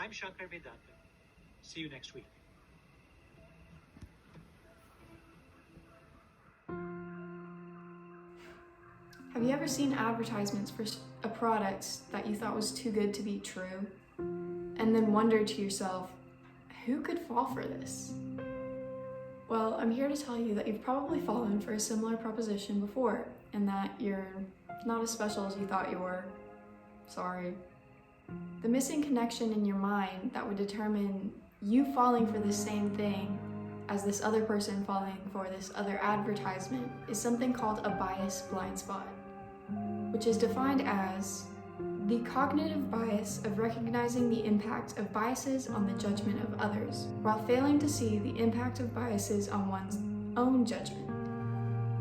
I'm Shankar Vedanta. See you next week. Have you ever seen advertisements for a product that you thought was too good to be true, and then wondered to yourself, who could fall for this? Well, I'm here to tell you that you've probably fallen for a similar proposition before, and that you're not as special as you thought you were. Sorry. The missing connection in your mind that would determine you falling for the same thing as this other person falling for this other advertisement is something called a bias blind spot, which is defined as the cognitive bias of recognizing the impact of biases on the judgment of others, while failing to see the impact of biases on one's own judgment.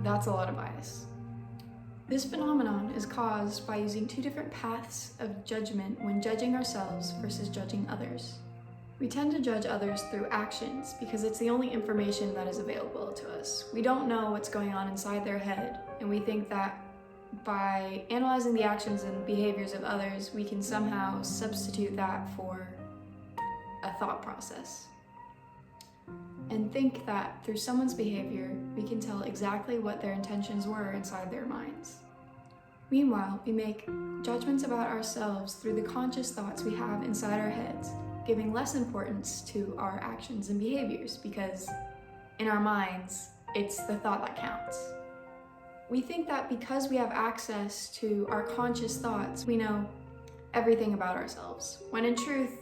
That's a lot of bias. This phenomenon is caused by using two different paths of judgment when judging ourselves versus judging others. We tend to judge others through actions because it's the only information that is available to us. We don't know what's going on inside their head, and we think that by analyzing the actions and behaviors of others, we can somehow substitute that for a thought process. And think that through someone's behavior, we can tell exactly what their intentions were inside their minds. Meanwhile, we make judgments about ourselves through the conscious thoughts we have inside our heads, giving less importance to our actions and behaviors because in our minds, it's the thought that counts. We think that because we have access to our conscious thoughts, we know everything about ourselves, when in truth,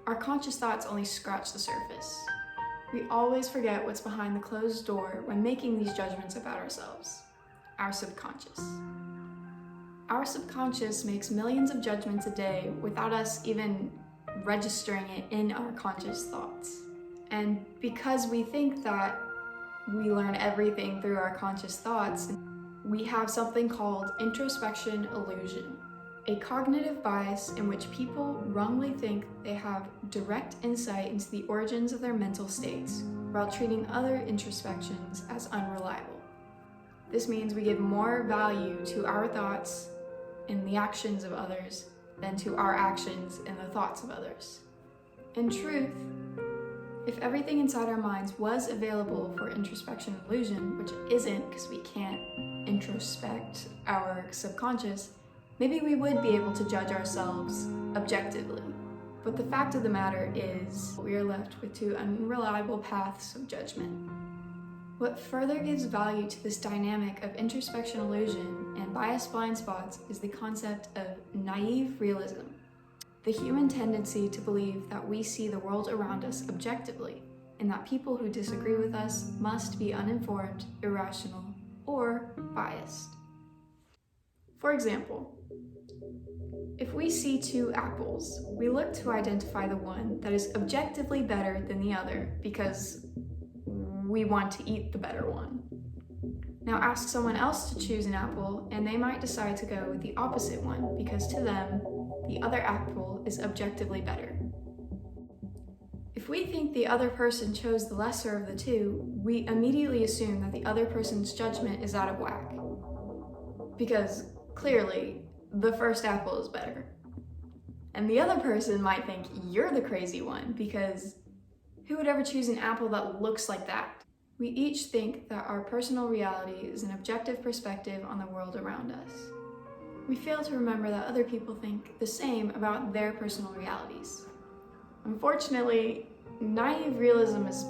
our conscious thoughts only scratch the surface. We always forget what's behind the closed door when making these judgments about ourselves, our subconscious. Our subconscious makes millions of judgments a day without us even registering it in our conscious thoughts. And because we think that we learn everything through our conscious thoughts, we have something called introspection illusion, a cognitive bias in which people wrongly think they have direct insight into the origins of their mental states, while treating other introspections as unreliable. This means we give more value to our thoughts and the actions of others than to our actions and the thoughts of others. In truth, if everything inside our minds was available for introspection illusion, which it isn't because we can't introspect our subconscious, maybe we would be able to judge ourselves objectively. But the fact of the matter is, we are left with two unreliable paths of judgment. What further gives value to this dynamic of introspection illusion and bias blind spots is the concept of naive realism, the human tendency to believe that we see the world around us objectively, and that people who disagree with us must be uninformed, irrational, or biased. For example, if we see two apples, we look to identify the one that is objectively better than the other because we want to eat the better one. Now ask someone else to choose an apple and they might decide to go with the opposite one because to them, the other apple is objectively better. If we think the other person chose the lesser of the two, we immediately assume that the other person's judgment is out of whack. Because clearly, the first apple is better. And the other person might think you're the crazy one because who would ever choose an apple that looks like that? We each think that our personal reality is an objective perspective on the world around us. We fail to remember that other people think the same about their personal realities. Unfortunately, naive realism is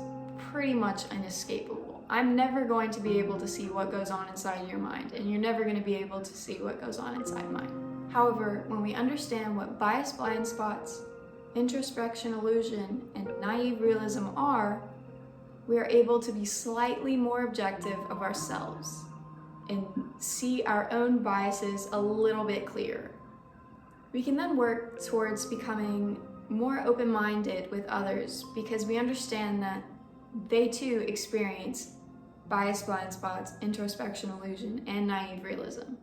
pretty much inescapable. I'm never going to be able to see what goes on inside your mind, and you're never going to be able to see what goes on inside mine. However, when we understand what bias blind spots, introspection illusion, and naive realism are, we are able to be slightly more objective of ourselves and see our own biases a little bit clearer. We can then work towards becoming more open-minded with others because we understand that they too experience bias blind spots, introspection illusion, and naive realism.